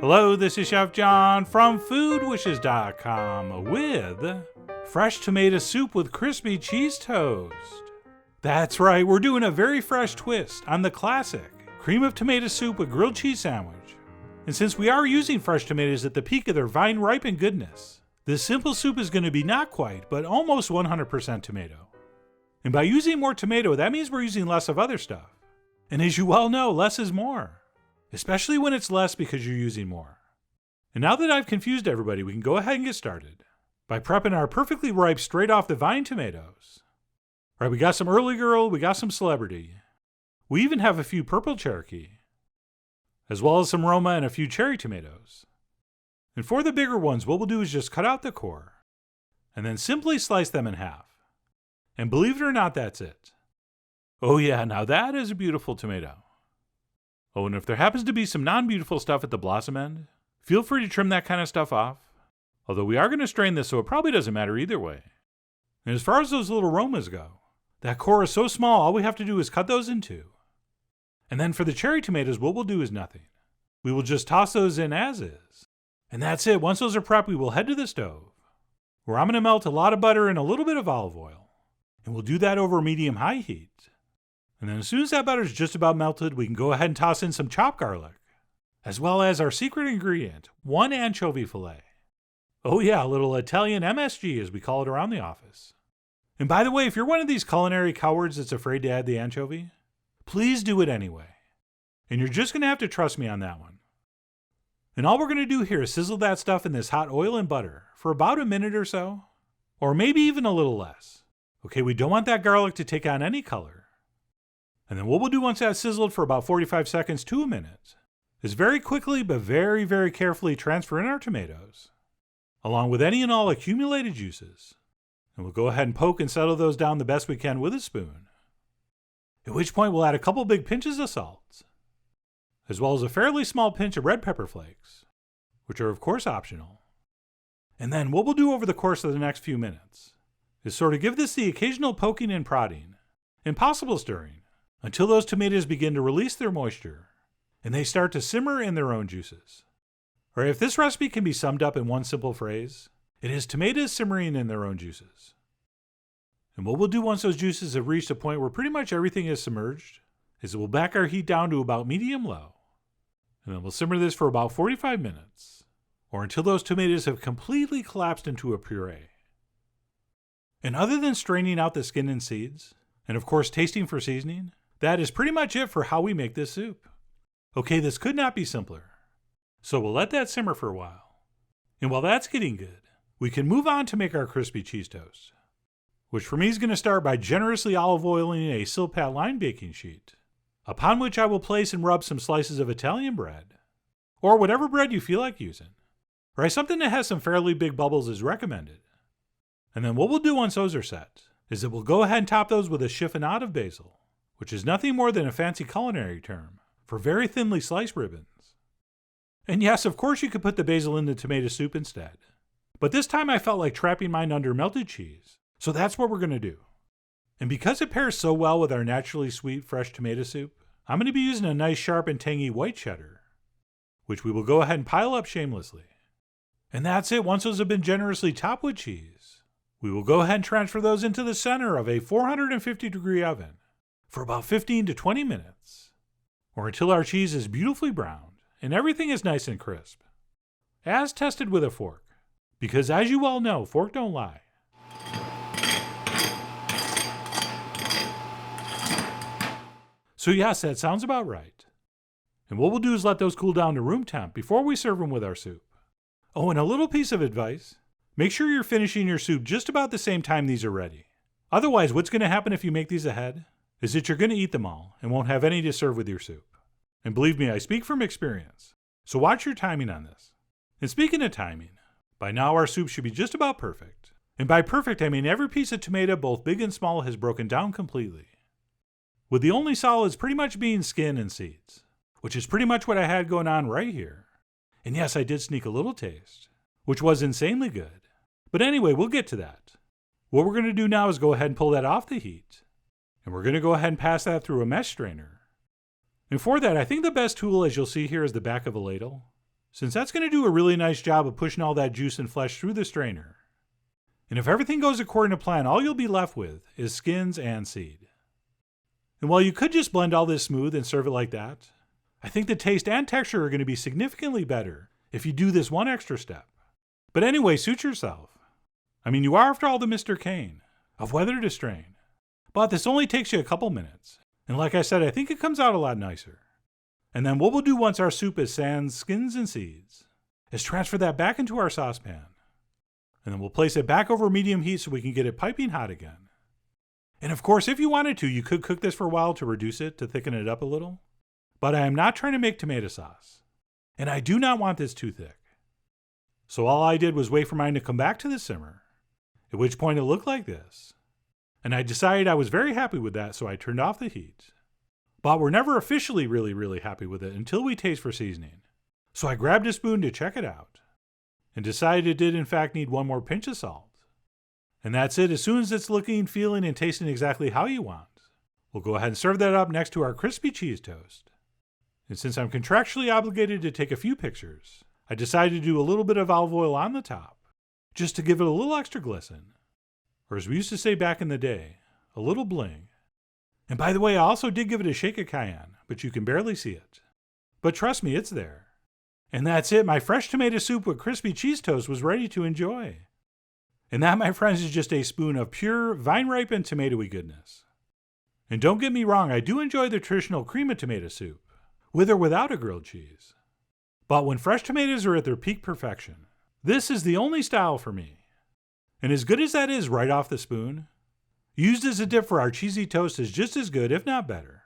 Hello, this is Chef John from foodwishes.com with fresh tomato soup with crispy cheese toast. That's right, we're doing a very fresh twist on the classic cream of tomato soup with grilled cheese sandwich. And since we are using fresh tomatoes at the peak of their vine-ripened goodness, this simple soup is going to be not quite, but almost 100% tomato. And by using more tomato, that means we're using less of other stuff. And as you well know, less is more. Especially when it's less because you're using more. And now that I've confused everybody, we can go ahead and get started by prepping our perfectly ripe straight off the vine tomatoes. All right, we got some early girl, we got some celebrity. We even have a few purple Cherokee, as well as some Roma and a few cherry tomatoes. And for the bigger ones, what we'll do is just cut out the core and then simply slice them in half. And believe it or not, that's it. Oh yeah, now that is a beautiful tomato. Oh, and if there happens to be some non-beautiful stuff at the blossom end, feel free to trim that kind of stuff off. Although we are going to strain this, so it probably doesn't matter either way. And as far as those little Romas go, that core is so small, all we have to do is cut those in two. And then for the cherry tomatoes, what we'll do is nothing. We will just toss those in as is. And that's it. Once those are prepped, we will head to the stove, where I'm going to melt a lot of butter and a little bit of olive oil. And we'll do that over medium-high heat. And then as soon as that butter is just about melted, we can go ahead and toss in some chopped garlic, as well as our secret ingredient, 1 anchovy fillet. Oh yeah, a little Italian MSG as we call it around the office. And by the way, if you're one of these culinary cowards that's afraid to add the anchovy, please do it anyway. And you're just going to have to trust me on that one. And all we're going to do here is sizzle that stuff in this hot oil and butter for about a minute or so, or maybe even a little less. Okay, we don't want that garlic to take on any color. And then what we'll do once that's sizzled for about 45 seconds to a minute is very quickly but very, very carefully transfer in our tomatoes, along with any and all accumulated juices. And we'll go ahead and poke and settle those down the best we can with a spoon. At which point we'll add a couple big pinches of salt, as well as a fairly small pinch of red pepper flakes, which are of course optional. And then what we'll do over the course of the next few minutes is sort of give this the occasional poking and prodding, and possible stirring, until those tomatoes begin to release their moisture and they start to simmer in their own juices. Or if this recipe can be summed up in one simple phrase, it is tomatoes simmering in their own juices. And what we'll do once those juices have reached a point where pretty much everything is submerged is we'll back our heat down to about medium-low. And then we'll simmer this for about 45 minutes, or until those tomatoes have completely collapsed into a puree. And other than straining out the skin and seeds, and of course tasting for seasoning, that is pretty much it for how we make this soup. Okay, this could not be simpler. So we'll let that simmer for a while. And while that's getting good, we can move on to make our crispy cheese toast, which for me is going to start by generously olive oiling a Silpat line baking sheet, upon which I will place and rub some slices of Italian bread, or whatever bread you feel like using, or something that has some fairly big bubbles is recommended. And then what we'll do once those are set is that we'll go ahead and top those with a chiffonade of basil, which is nothing more than a fancy culinary term for very thinly sliced ribbons. And yes, of course you could put the basil in the tomato soup instead. But this time I felt like trapping mine under melted cheese, so that's what we're going to do. And because it pairs so well with our naturally sweet fresh tomato soup, I'm going to be using a nice sharp and tangy white cheddar, which we will go ahead and pile up shamelessly. And that's it. Once those have been generously topped with cheese, we will go ahead and transfer those into the center of a 450-degree oven for about 15 to 20 minutes, or until our cheese is beautifully browned and everything is nice and crisp, as tested with a fork, because as you all know, fork don't lie. So yes, that sounds about right. And what we'll do is let those cool down to room temp before we serve them with our soup. Oh, and a little piece of advice, make sure you're finishing your soup just about the same time these are ready. Otherwise, what's going to happen if you make these ahead is that you're going to eat them all and won't have any to serve with your soup. And believe me, I speak from experience. So watch your timing on this. And speaking of timing, by now our soup should be just about perfect. And by perfect, I mean every piece of tomato, both big and small, has broken down completely, with the only solids pretty much being skin and seeds, which is pretty much what I had going on right here. And yes, I did sneak a little taste, which was insanely good. But anyway, we'll get to that. What we're going to do now is go ahead and pull that off the heat. And we're going to go ahead and pass that through a mesh strainer. And for that, I think the best tool, as you'll see here, is the back of a ladle. since that's going to do a really nice job of pushing all that juice and flesh through the strainer. And if everything goes according to plan, all you'll be left with is skins and seed. And while you could just blend all this smooth and serve it like that, I think the taste and texture are going to be significantly better if you do this one extra step. But anyway, suit yourself. I mean, you are, after all, the Mr. Kane of whether to strain. But this only takes you a couple minutes. And like I said, I think it comes out a lot nicer. And then what we'll do once our soup is sans skins and seeds is transfer that back into our saucepan. And then we'll place it back over medium heat so we can get it piping hot again. And of course, if you wanted to, you could cook this for a while to reduce it, to thicken it up a little. But I am not trying to make tomato sauce. And I do not want this too thick. So all I did was wait for mine to come back to the simmer, at which point it looked like this. And I decided I was very happy with that, so I turned off the heat. But we're never officially really happy with it until we taste for seasoning. So I grabbed a spoon to check it out, and decided it did in fact need one more pinch of salt. And that's it. As soon as it's looking, feeling, and tasting exactly how you want, we'll go ahead and serve that up next to our crispy cheese toast. And since I'm contractually obligated to take a few pictures, I decided to do a little bit of olive oil on the top, just to give it a little extra glisten. Or as we used to say back in the day, a little bling. And by the way, I also did give it a shake of cayenne, but you can barely see it. But trust me, it's there. And that's it. My fresh tomato soup with crispy cheese toast was ready to enjoy. And that, my friends, is just a spoon of pure, vine-ripened tomatoey goodness. And don't get me wrong, I do enjoy the traditional cream of tomato soup, with or without a grilled cheese. But when fresh tomatoes are at their peak perfection, this is the only style for me. And as good as that is right off the spoon, used as a dip for our cheesy toast is just as good, if not better.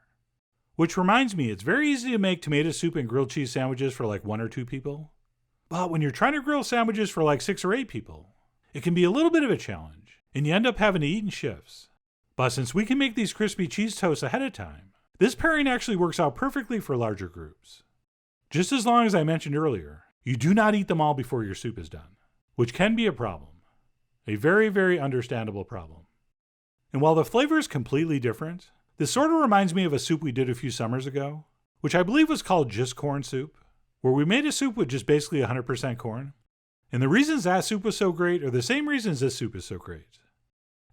Which reminds me, it's very easy to make tomato soup and grilled cheese sandwiches for like 1 or 2 people. But when you're trying to grill sandwiches for like 6 or 8 people, it can be a little bit of a challenge, and you end up having to eat in shifts. But since we can make these crispy cheese toasts ahead of time, this pairing actually works out perfectly for larger groups. Just as long as I mentioned earlier, you do not eat them all before your soup is done, which can be a problem. A very understandable problem. And while the flavor is completely different, this sort of reminds me of a soup we did a few summers ago, which I believe was called Just Corn Soup, where we made a soup with just basically 100% corn. And the reasons that soup was so great are the same reasons this soup is so great.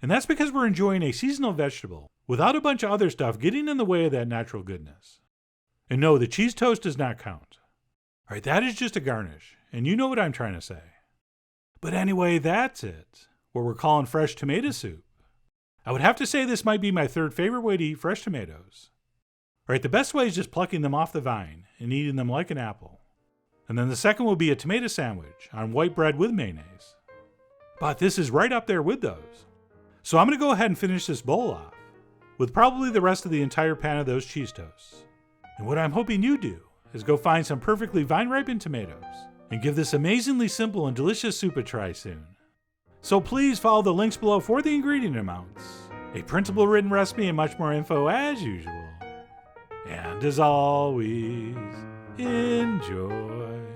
And that's because we're enjoying a seasonal vegetable without a bunch of other stuff getting in the way of that natural goodness. And no, the cheese toast does not count. All right, that is just a garnish, and you know what I'm trying to say. But anyway, that's it, what we're calling fresh tomato soup. I would have to say this might be my 3rd favorite way to eat fresh tomatoes. All right, the best way is just plucking them off the vine and eating them like an apple. And then the second will be a tomato sandwich on white bread with mayonnaise. But this is right up there with those. So I'm going to go ahead and finish this bowl off with probably the rest of the entire pan of those cheese toasts. And what I'm hoping you do is go find some perfectly vine-ripened tomatoes and give this amazingly simple and delicious soup a try soon. So please follow the links below for the ingredient amounts, a printable written recipe, and much more info as usual. And as always, enjoy.